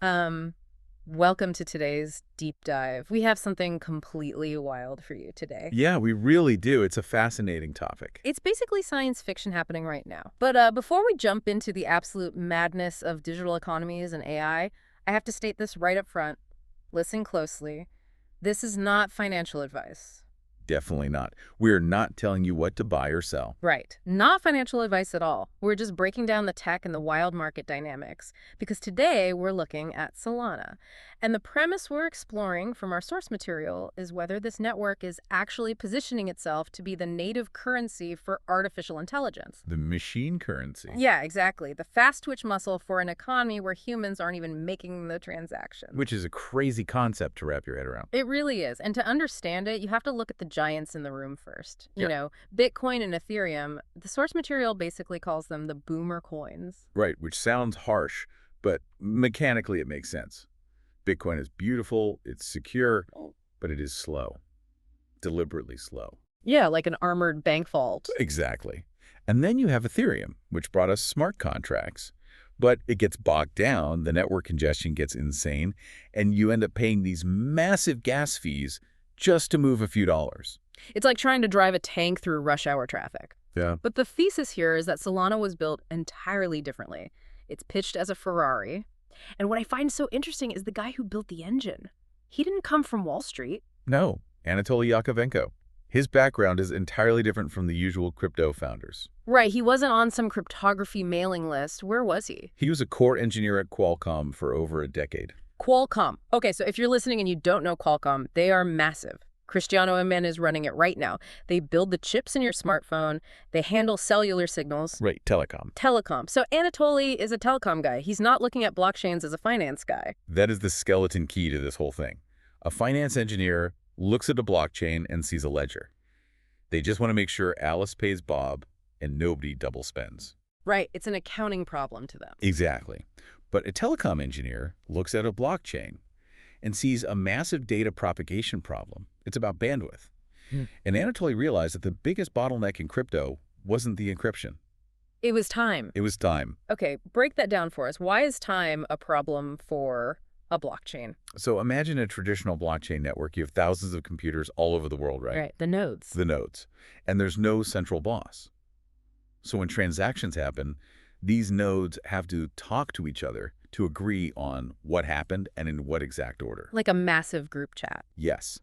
Um, Welcome to today's deep dive. We have something completely wild for you today. Yeah, we really do. It's a fascinating topic. It's basically science fiction happening right now. But before we jump into the absolute madness of digital economies and I have to state this right up front. Listen closely. This is not financial advice. Definitely not. We're not telling you what to buy or sell. Right. Not financial advice at all. We're just breaking down the tech and the wild market dynamics. Because today we're looking at Solana. And the premise we're exploring from our source material is whether this network is actually positioning itself to be the native currency for artificial intelligence. The machine currency. Yeah, exactly. The fast twitch muscle for an economy where humans aren't even making the transaction. Which is a crazy concept to wrap your head around. It really is. And to understand it, you have to look at the giants in the room first. Yeah. Bitcoin and Ethereum, the source material basically calls them the boomer coins. Right, which sounds harsh, but mechanically it makes sense. Bitcoin is beautiful, it's secure, but it is slow. Deliberately slow. Yeah, like an armored bank vault. Exactly. And then you have Ethereum, which brought us smart contracts. But it gets bogged down, the network congestion gets insane, and you end up paying these massive gas fees just to move a few dollars. It's like trying to drive a tank through rush hour traffic. Yeah. But the thesis here is that Solana was built entirely differently. It's pitched as a Ferrari. And what I find so interesting is the guy who built the engine. He didn't come from Wall Street. No, Anatoly Yakovenko. His background is entirely different from the usual crypto founders. Right, he wasn't on some cryptography mailing list. Where was he? He was a core engineer at Qualcomm for over a decade. Qualcomm. Okay, so if you're listening and you don't know Qualcomm, they are massive. Cristiano Amen is running it right now. They build the chips in your smartphone. They handle cellular signals. Right, telecom. Telecom. So Anatoly is a telecom guy. He's not looking at blockchains as a finance guy. That is the skeleton key to this whole thing. A finance engineer looks at a blockchain and sees a ledger. They just want to make sure Alice pays Bob and nobody double spends. Right, it's an accounting problem to them. Exactly. But a telecom engineer looks at a blockchain and sees a massive data propagation problem. It's about bandwidth. And Anatoly realized that the biggest bottleneck in crypto wasn't the encryption. It was time. It was time. Okay, break that down for us. Why is time a problem for a blockchain? So imagine a traditional blockchain network. You have thousands of computers all over the world, right? Right, the nodes. The nodes. And there's no central boss. So when transactions happen, these nodes have to talk to each other to agree on what happened and in what exact order. Like a massive group chat. Yes.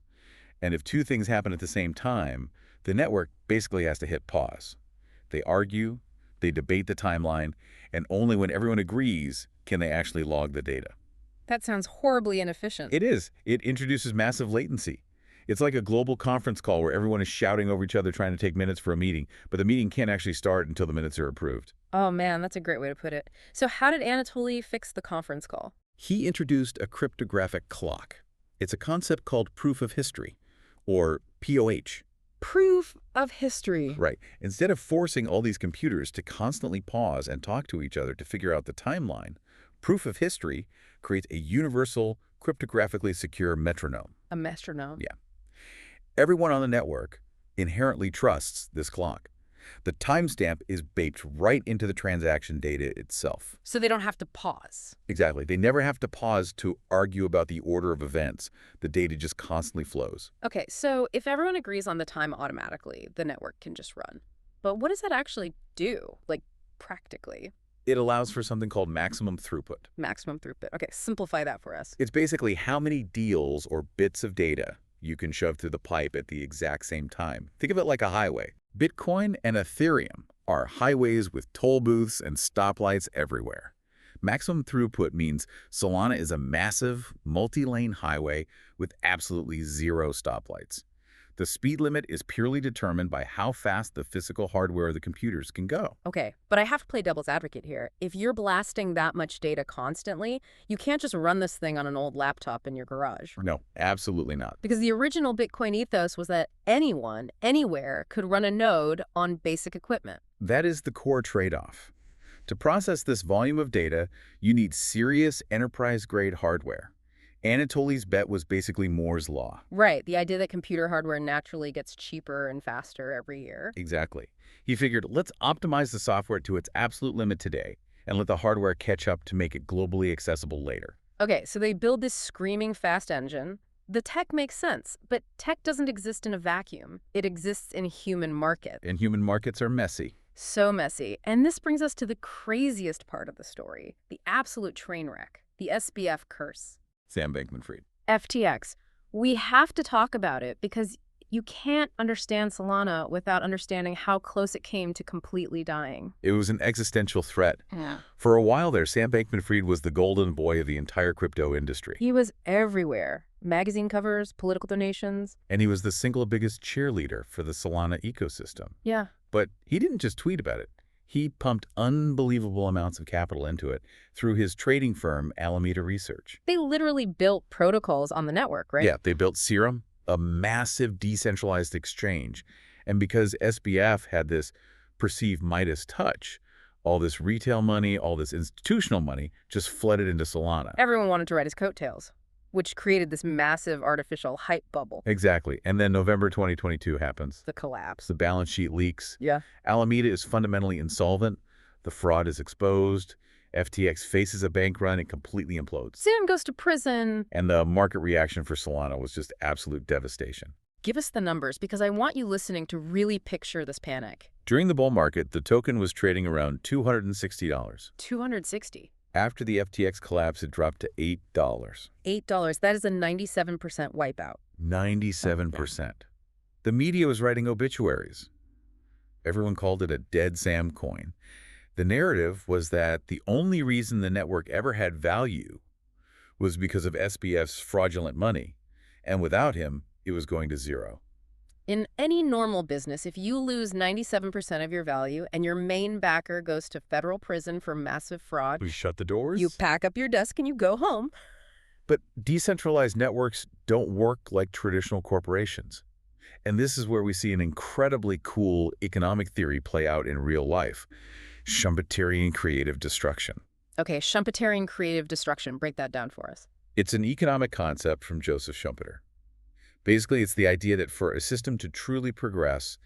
And if two things happen at the same time, the network basically has to hit pause. They argue, they debate the timeline, and only when everyone agrees can they actually log the data. That sounds horribly inefficient. It is. It introduces massive latency. It's like a global conference call where everyone is shouting over each other trying to take minutes for a meeting, but the meeting can't actually start until the minutes are approved. Oh man, that's a great way to put it. So how did Anatoly fix the conference call? He introduced a cryptographic clock. It's a concept called proof of history, or POH. Proof of history. Right. Instead of forcing all these computers to constantly pause and talk to each other to figure out the timeline, proof of history creates a universal, cryptographically secure metronome. A metronome. Yeah. Everyone on the network inherently trusts this clock. The timestamp is baked right into the transaction data itself. So they don't have to pause. Exactly. They never have to pause to argue about the order of events. The data just constantly flows. Okay, so if everyone agrees on the time automatically, the network can just run. But what does that actually do, like practically? It allows for something called maximum throughput. Maximum throughput. Okay, simplify that for us. It's basically how many deals or bits of data you can shove through the pipe at the exact same time. Think of it like a highway. Bitcoin and Ethereum are highways with toll booths and stoplights everywhere. Maximum throughput means Solana is a massive, multi-lane highway with absolutely zero stoplights. The speed limit is purely determined by how fast the physical hardware of the computers can go. Okay, but I have to play devil's advocate here. If you're blasting that much data constantly, you can't just run this thing on an old laptop in your garage. No, absolutely not. Because the original Bitcoin ethos was that anyone, anywhere, could run a node on basic equipment. That is the core trade-off. To process this volume of data, you need serious enterprise-grade hardware. Anatoly's bet was basically Moore's law. Right, the idea that computer hardware naturally gets cheaper and faster every year. Exactly. He figured, let's optimize the software to its absolute limit today and let the hardware catch up to make it globally accessible later. Okay, so they build this screaming fast engine. The tech makes sense, but tech doesn't exist in a vacuum. It exists in human markets. And human markets are messy. So messy. And this brings us to the craziest part of the story, the absolute train wreck, the SBF curse. Sam Bankman-Fried. FTX. We have to talk about it because you can't understand Solana without understanding how close it came to completely dying. It was an existential threat. Yeah. For a while there, Sam Bankman-Fried was the golden boy of the entire crypto industry. He was everywhere. Magazine covers, political donations. And he was the single biggest cheerleader for the Solana ecosystem. Yeah. But he didn't just tweet about it. He pumped unbelievable amounts of capital into it through his trading firm, Alameda Research. They literally built protocols on the network, right? Yeah, they built Serum, a massive decentralized exchange. And because SBF had this perceived Midas touch, all this retail money, all this institutional money just flooded into Solana. Everyone wanted to ride his coattails, which created this massive artificial hype bubble. Exactly. And then November 2022 happens. The collapse. The balance sheet leaks. Yeah. Alameda is fundamentally insolvent. The fraud is exposed. FTX faces a bank run and completely implodes. Sam goes to prison. And the market reaction for Solana was just absolute devastation. Give us the numbers, because I want you listening to really picture this panic. During the bull market, the token was trading around $260. 260. After the FTX collapse, it dropped to $8. $8. That is a 97% wipeout. 97%. The media was writing obituaries. Everyone called it a dead Sam coin. The narrative was that the only reason the network ever had value was because of SBF's fraudulent money, and without him, it was going to zero. In any normal business, if you lose 97% of your value and your main backer goes to federal prison for massive fraud, We shut the doors? you pack up your desk and you go home. But decentralized networks don't work like traditional corporations. And this is where we see an incredibly cool economic theory play out in real life. Schumpeterian creative destruction. Okay, Schumpeterian creative destruction. Break that down for us. It's an economic concept from Joseph Schumpeter. Basically, it's the idea that for a system to truly progress,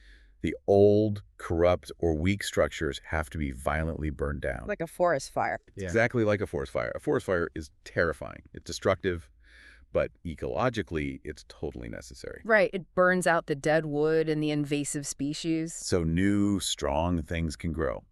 the old, corrupt, or weak structures have to be violently burned down. Like a forest fire. Exactly like a forest fire. A forest fire is terrifying. It's destructive, but ecologically, it's totally necessary. Right, it burns out the dead wood and the invasive species. So new, strong things can grow.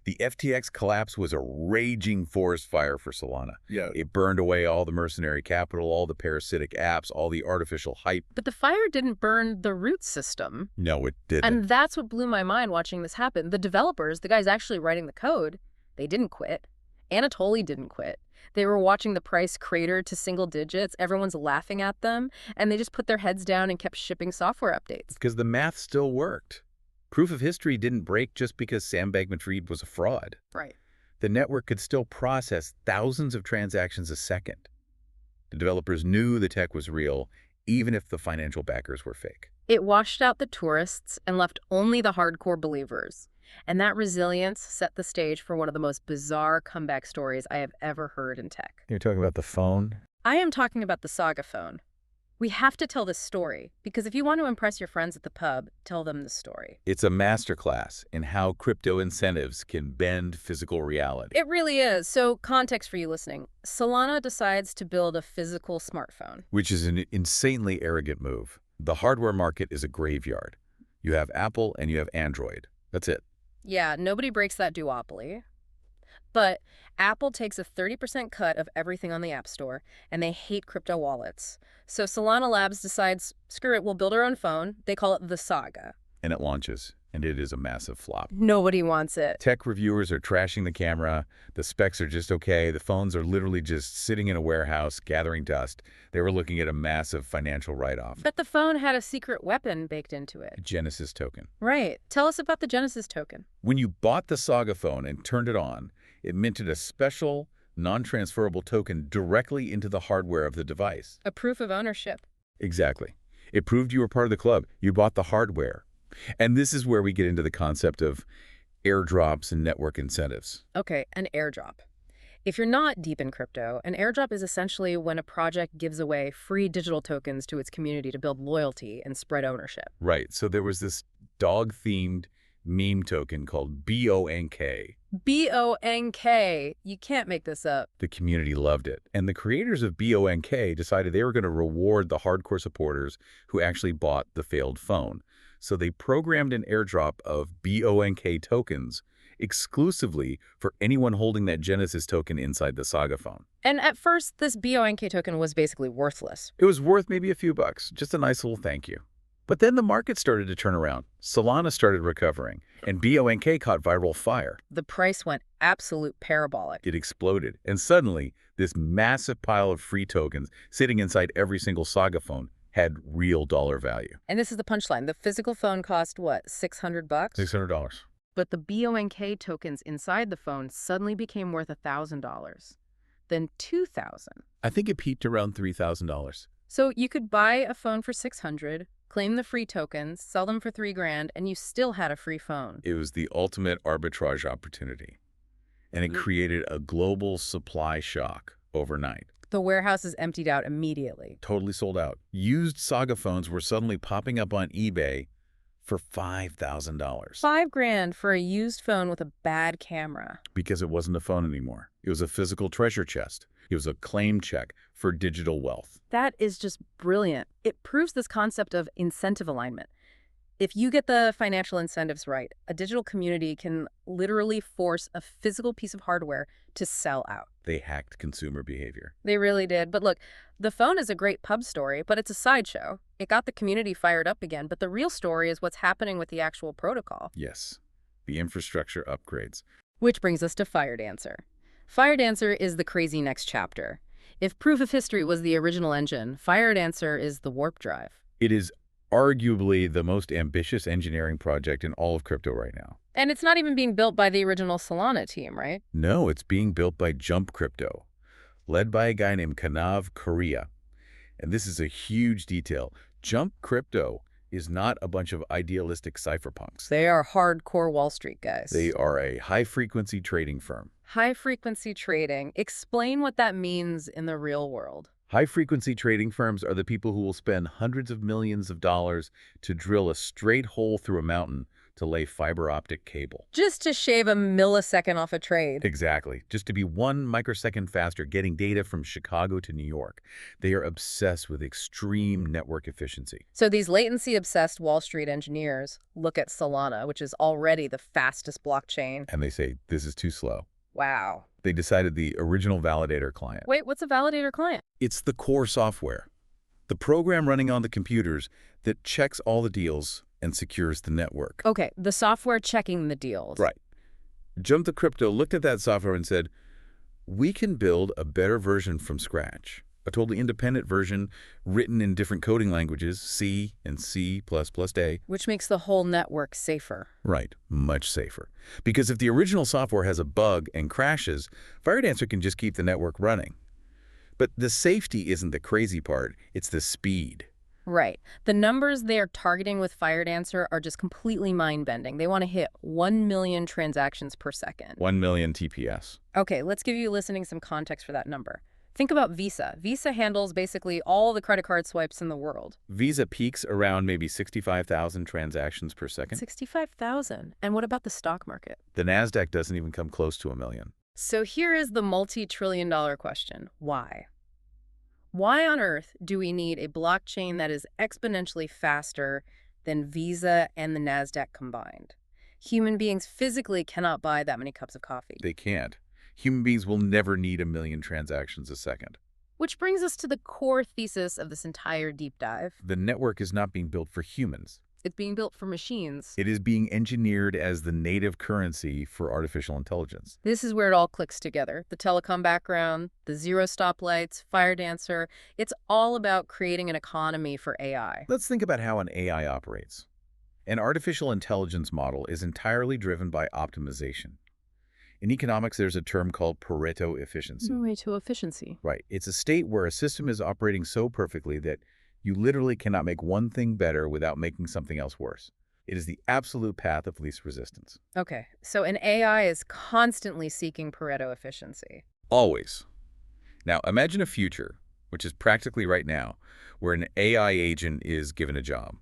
The FTX collapse was a raging forest fire for Solana. Yeah. It burned away all the mercenary capital, all the parasitic apps, all the artificial hype. But the fire didn't burn the root system. No, it didn't. And that's what blew my mind watching this happen. The developers, the guys actually writing the code, they didn't quit. Anatoly didn't quit. They were watching the price crater to single digits. Everyone's laughing at them. And they just put their heads down and kept shipping software updates. Because the math still worked. Proof of history didn't break just because Sam Bankman-Fried was a fraud. Right. The network could still process thousands of transactions a second. The developers knew the tech was real, even if the financial backers were fake. It washed out the tourists and left only the hardcore believers. And that resilience set the stage for one of the most bizarre comeback stories I have ever heard in tech. You're talking about the phone? I am talking about the Saga phone. We have to tell this story, because if you want to impress your friends at the pub, tell them the story. It's a masterclass in how crypto incentives can bend physical reality. It really is. So, context for you listening. Solana decides to build a physical smartphone. Which is an insanely arrogant move. The hardware market is a graveyard. You have Apple and you have Android. That's it. Yeah, nobody breaks that duopoly. But Apple takes a 30% cut of everything on the App Store, and they hate crypto wallets. So Solana Labs decides, screw it, we'll build our own phone. They call it the Saga. And it launches, and it is a massive flop. Nobody wants it. Tech reviewers are trashing the camera. The specs are just okay. The phones are literally just sitting in a warehouse, gathering dust. They were looking at a massive financial write-off. But the phone had a secret weapon baked into it. A Genesis token. Right. Tell us about the Genesis token. When you bought the Saga phone and turned it on, it minted a special, non-transferable token directly into the hardware of the device. A proof of ownership. Exactly. It proved you were part of the club. You bought the hardware. And this is where we get into the concept of airdrops and network incentives. Okay, an airdrop. If you're not deep in crypto, an airdrop is essentially when a project gives away free digital tokens to its community to build loyalty and spread ownership. Right. So there was this dog-themed meme token called BONK. BONK. You can't make this up. The community loved it, and the creators of BONK decided they were going to reward the hardcore supporters who actually bought the failed phone. So they programmed an airdrop of BONK tokens exclusively for anyone holding that Genesis token inside the Saga phone. And at first, this BONK token was basically worthless. It was worth maybe a few bucks, just a nice little thank you. But then the market started to turn around. Solana started recovering, and BONK caught viral fire. The price went absolute parabolic. It exploded, and suddenly, this massive pile of free tokens sitting inside every single Saga phone had real dollar value. And this is the punchline. The physical phone cost, what, $600? $600. But the BONK tokens inside the phone suddenly became worth $1,000. Then $2,000. I think it peaked around $3,000. So you could buy a phone for $600, claim the free tokens, sell them for $3,000, and you still had a free phone. It was the ultimate arbitrage opportunity, and it created a global supply shock overnight. The warehouses emptied out immediately. Totally sold out. Used Saga phones were suddenly popping up on eBay for $5,000. $5,000 for a used phone with a bad camera. Because it wasn't a phone anymore. It was a physical treasure chest. It was a claim check for digital wealth. That is just brilliant. It proves this concept of incentive alignment. If you get the financial incentives right, a digital community can literally force a physical piece of hardware to sell out. They hacked consumer behavior. They really did. But look, the phone is a great pub story, but it's a sideshow. It got the community fired up again, but the real story is what's happening with the actual protocol. Yes, the infrastructure upgrades. Which brings us to FireDancer. FireDancer is the crazy next chapter. If Proof of History was the original engine, FireDancer is the warp drive. It is arguably the most ambitious engineering project in all of crypto right now. And it's not even being built by the original Solana team, right? No, it's being built by Jump Crypto, led by a guy named Kanav Korea. And this is a huge detail. Jump Crypto is not a bunch of idealistic cypherpunks. They are hardcore Wall Street guys. They are a high-frequency trading firm. High-frequency trading. Explain what that means in the real world. High-frequency trading firms are the people who will spend hundreds of millions of dollars to drill a straight hole through a mountain to lay fiber optic cable. Just to shave a millisecond off a trade. Exactly. Just to be 1 microsecond faster getting data from Chicago to New York. They are obsessed with extreme network efficiency. So these latency-obsessed Wall Street engineers look at Solana, which is already the fastest blockchain. And they say, this is too slow. Wow. They decided the original validator client. Wait, what's a validator client? It's the core software. The program running on the computers that checks all the deals and secures the network. Okay, the software checking the deals. Right. Jump the Crypto looked at that software and said, we can build a better version from scratch. A totally independent version written in different coding languages, C and C++A. Which makes the whole network safer. Right, much safer. Because if the original software has a bug and crashes, FireDancer can just keep the network running. But the safety isn't the crazy part, it's the speed. Right. The numbers they are targeting with FireDancer are just completely mind-bending. They want to hit 1 million transactions per second. 1 million TPS. Okay, let's give you listening some context for that number. Think about Visa. Visa handles basically all the credit card swipes in the world. Visa peaks around maybe 65,000 transactions per second. 65,000. And what about the stock market? The NASDAQ doesn't even come close to 1 million. So here is the multi-trillion-dollar question. Why? Why on earth do we need a blockchain that is exponentially faster than Visa and the NASDAQ combined? Human beings physically cannot buy that many cups of coffee. They can't. Human beings will never need 1 million transactions a second. Which brings us to the core thesis of this entire deep dive. The network is not being built for humans. It's being built for machines. It is being engineered as the native currency for artificial intelligence. This is where it all clicks together. The telecom background, the zero stoplights, FireDancer. It's all about creating an economy for AI. Let's think about how an AI operates. An artificial intelligence model is entirely driven by optimization. In economics, there's a term called Pareto efficiency. Pareto efficiency. Right. It's a state where a system is operating so perfectly that you literally cannot make one thing better without making something else worse. It is the absolute path of least resistance. Okay, so an AI is constantly seeking Pareto efficiency. Always. Now, imagine a future, which is practically right now, where an AI agent is given a job.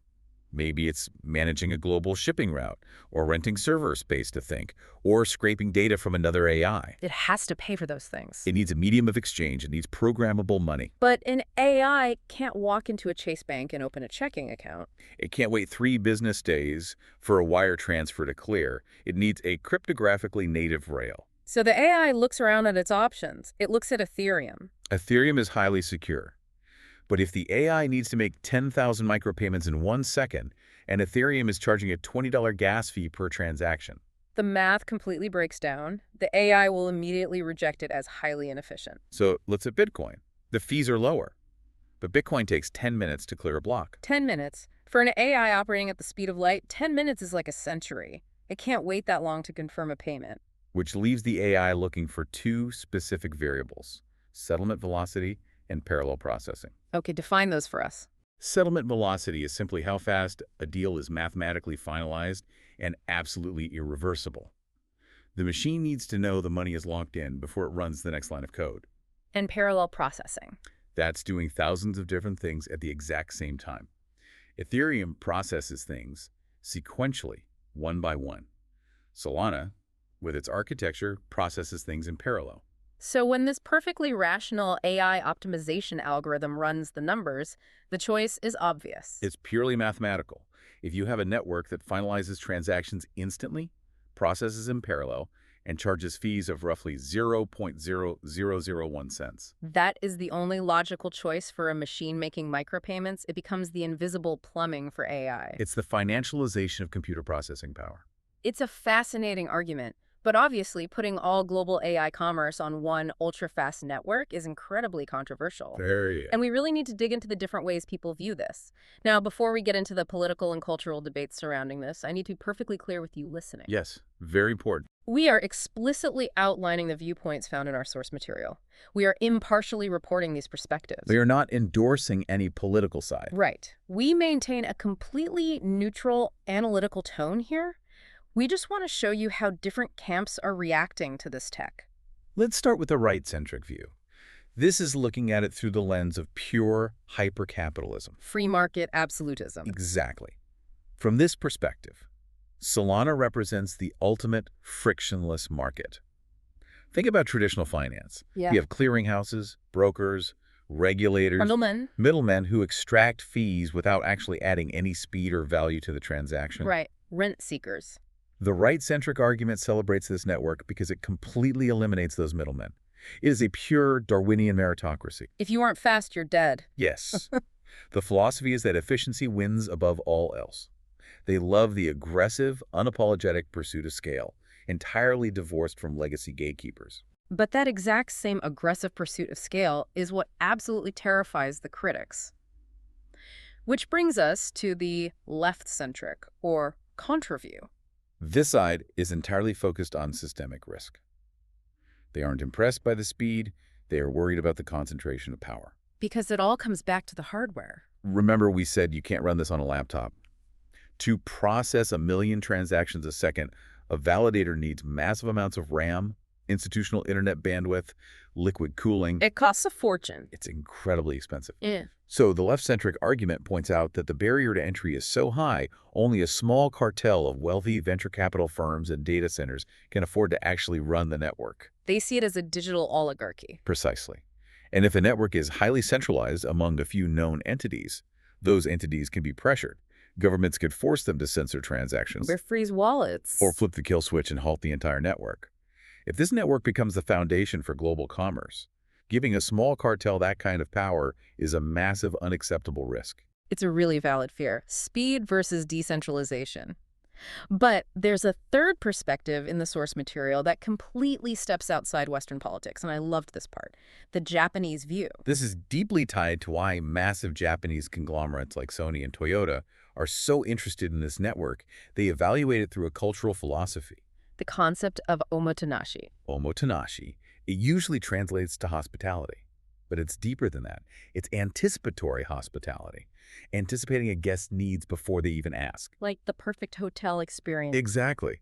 Maybe it's managing a global shipping route, or renting server space to think, or scraping data from another AI. It has to pay for those things. It needs a medium of exchange. It needs programmable money. But an AI can't walk into a Chase bank and open a checking account. It can't wait 3 business days for a wire transfer to clear. It needs a cryptographically native rail. So the AI looks around at its options. It looks at Ethereum. Ethereum is highly secure. But if the AI needs to make 10,000 micropayments in 1 second, and Ethereum is charging a $20 gas fee per transaction. The math completely breaks down. The AI will immediately reject it as highly inefficient. So let's at Bitcoin. The fees are lower, but Bitcoin takes 10 minutes to clear a block. 10 minutes. For an AI operating at the speed of light, 10 minutes is like a century. It can't wait that long to confirm a payment. Which leaves the AI looking for 2 specific variables: settlement velocity and parallel processing. Okay, define those for us. Settlement velocity is simply how fast a deal is mathematically finalized and absolutely irreversible. The machine needs to know the money is locked in before it runs the next line of code. And parallel processing. That's doing thousands of different things at the exact same time. Ethereum processes things sequentially, one by one. Solana, with its architecture, processes things in parallel. So when this perfectly rational AI optimization algorithm runs the numbers, the choice is obvious. It's purely mathematical. If you have a network that finalizes transactions instantly, processes in parallel, and charges fees of roughly 0.0001 cents. That is the only logical choice for a machine making micropayments. It becomes the invisible plumbing for AI. It's the financialization of computer processing power. It's a fascinating argument. But obviously, putting all global AI commerce on one ultra-fast network is incredibly controversial. Very. And we really need to dig into the different ways people view this. Now, before we get into the political and cultural debates surrounding this, I need to be perfectly clear with you listening. Yes, very important. We are explicitly outlining the viewpoints found in our source material. We are impartially reporting these perspectives. We are not endorsing any political side. Right. We maintain a completely neutral, analytical tone here. We just want to show you how different camps are reacting to this tech. Let's start with the right-centric view. This is looking at it through the lens of pure hypercapitalism. Free market absolutism. Exactly. From this perspective, Solana represents the ultimate frictionless market. Think about traditional finance. Yeah. You have clearinghouses, brokers, regulators, middlemen who extract fees without actually adding any speed or value to the transaction. Right. Rent seekers. The right-centric argument celebrates this network because it completely eliminates those middlemen. It is a pure Darwinian meritocracy. If you aren't fast, you're dead. Yes. The philosophy is that efficiency wins above all else. They love the aggressive, unapologetic pursuit of scale, entirely divorced from legacy gatekeepers. But that exact same aggressive pursuit of scale is what absolutely terrifies the critics. Which brings us to the left-centric, or contra view. This side is entirely focused on systemic risk. They aren't impressed by the speed, they are worried about the concentration of power. Because it all comes back to the hardware. Remember we said you can't run this on a laptop. To process 1 million transactions a second, a validator needs massive amounts of RAM, institutional internet bandwidth, liquid cooling. It costs a fortune. It's incredibly expensive. Yeah. So the left-centric argument points out that the barrier to entry is so high, only a small cartel of wealthy venture capital firms and data centers can afford to actually run the network. They see it as a digital oligarchy. Precisely. And if a network is highly centralized among a few known entities, those entities can be pressured. Governments could force them to censor transactions. Or freeze wallets. Or flip the kill switch and halt the entire network. If this network becomes the foundation for global commerce, giving a small cartel that kind of power is a massive, unacceptable risk. It's a really valid fear. Speed versus decentralization. But there's a third perspective in the source material that completely steps outside Western politics, and I loved this part, the Japanese view. This is deeply tied to why massive Japanese conglomerates like Sony and Toyota are so interested in this network. They evaluate it through a cultural philosophy. The concept of omotenashi. Omotenashi. It usually translates to hospitality, but it's deeper than that. It's anticipatory hospitality, anticipating a guest's needs before they even ask. Like the perfect hotel experience. Exactly.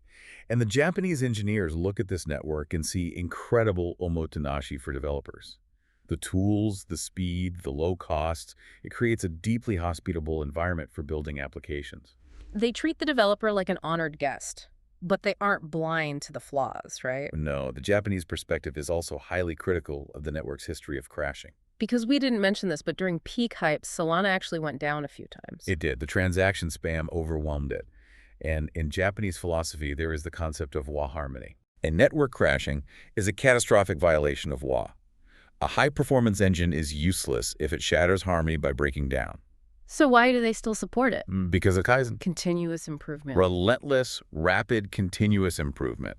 And the Japanese engineers look at this network and see incredible omotenashi for developers. The tools, the speed, the low costs, it creates a deeply hospitable environment for building applications. They treat the developer like an honored guest, but they aren't blind to the flaws, right? No, the Japanese perspective is also highly critical of the network's history of crashing. Because we didn't mention this, but during peak hype, Solana actually went down a few times. It did. The transaction spam overwhelmed it. And in Japanese philosophy, there is the concept of wa harmony. And network crashing is a catastrophic violation of wa. A high-performance engine is useless if it shatters harmony by breaking down. So why do they still support it? Because of Kaizen. Continuous improvement. Relentless, rapid, continuous improvement.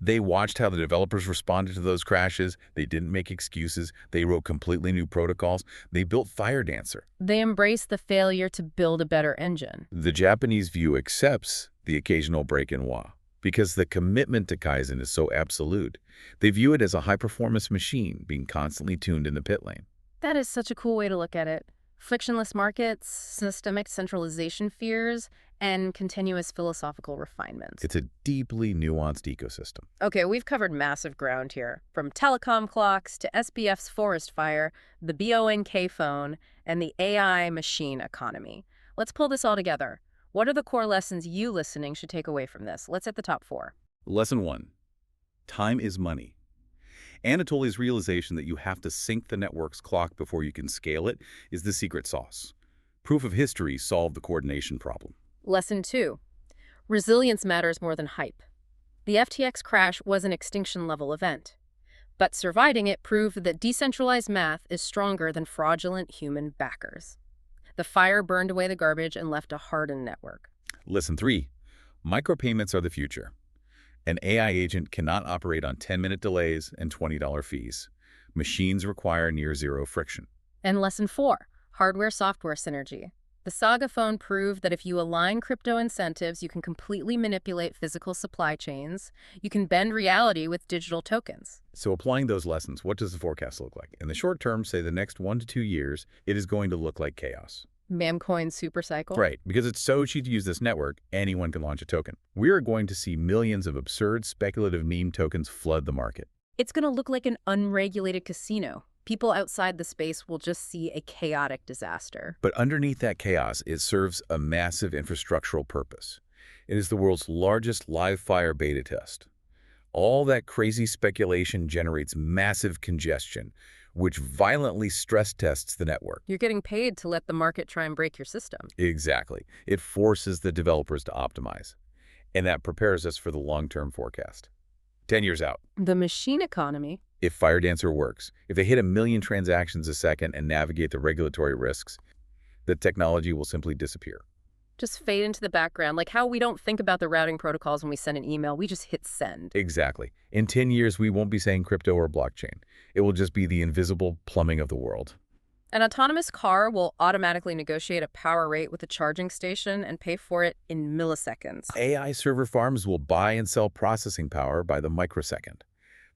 They watched how the developers responded to those crashes. They didn't make excuses. They wrote completely new protocols. They built FireDancer. They embrace the failure to build a better engine. The Japanese view accepts the occasional break in wa because the commitment to Kaizen is so absolute. They view it as a high-performance machine being constantly tuned in the pit lane. That is such a cool way to look at it. Frictionless markets, systemic centralization fears, and continuous philosophical refinement. It's a deeply nuanced ecosystem. Okay, we've covered massive ground here, from telecom clocks to SBF's forest fire, the BONK phone, and the AI machine economy. Let's pull this all together. What are the core lessons you listening should take away from this? Let's hit the top 4. Lesson 1. Time is money. Anatoly's realization that you have to sync the network's clock before you can scale it is the secret sauce. Proof of history solved the coordination problem. Lesson 2. Resilience matters more than hype. The FTX crash was an extinction-level event, but surviving it proved that decentralized math is stronger than fraudulent human backers. The fire burned away the garbage and left a hardened network. Lesson 3. Micropayments are the future. An AI agent cannot operate on 10-minute delays and $20 fees. Machines require near-zero friction. And lesson 4, hardware-software synergy. The Saga phone proved that if you align crypto incentives, you can completely manipulate physical supply chains. You can bend reality with digital tokens. So applying those lessons, what does the forecast look like? In the short term, say the next 1 to 2 years, it is going to look like chaos. Memcoin supercycle? Right, because it's so cheap to use this network, anyone can launch a token. We are going to see millions of absurd speculative meme tokens flood the market. It's going to look like an unregulated casino. People outside the space will just see a chaotic disaster. But underneath that chaos, it serves a massive infrastructural purpose. It is the world's largest live fire beta test. All that crazy speculation generates massive congestion, which violently stress tests the network. You're getting paid to let the market try and break your system. Exactly. It forces the developers to optimize. And that prepares us for the long-term forecast. 10 years out. The machine economy. If FireDancer works, if they hit 1 million transactions a second and navigate the regulatory risks, the technology will simply disappear. Just fade into the background, like how we don't think about the routing protocols when we send an email. We just hit send. Exactly. In 10 years, we won't be saying crypto or blockchain. It will just be the invisible plumbing of the world. An autonomous car will automatically negotiate a power rate with a charging station and pay for it in milliseconds. AI server farms will buy and sell processing power by the microsecond.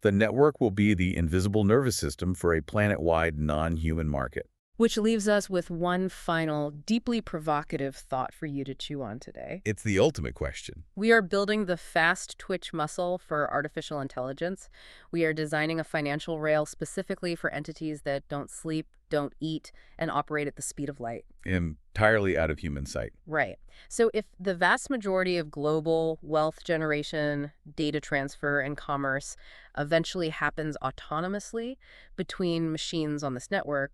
The network will be the invisible nervous system for a planet-wide non-human market. Which leaves us with one final, deeply provocative thought for you to chew on today. It's the ultimate question. We are building the fast twitch muscle for artificial intelligence. We are designing a financial rail specifically for entities that don't sleep, don't eat, and operate at the speed of light. Entirely out of human sight. Right. So if the vast majority of global wealth generation, data transfer, and commerce eventually happens autonomously between machines on this network,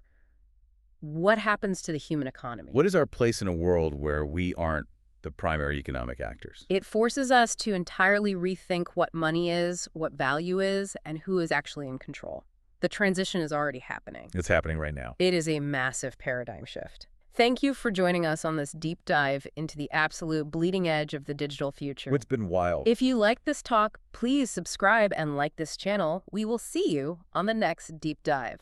what happens to the human economy? What is our place in a world where we aren't the primary economic actors? It forces us to entirely rethink what money is, what value is, and who is actually in control. The transition is already happening. It's happening right now. It is a massive paradigm shift. Thank you for joining us on this deep dive into the absolute bleeding edge of the digital future. It's been wild. If you like this talk, please subscribe and like this channel. We will see you on the next deep dive.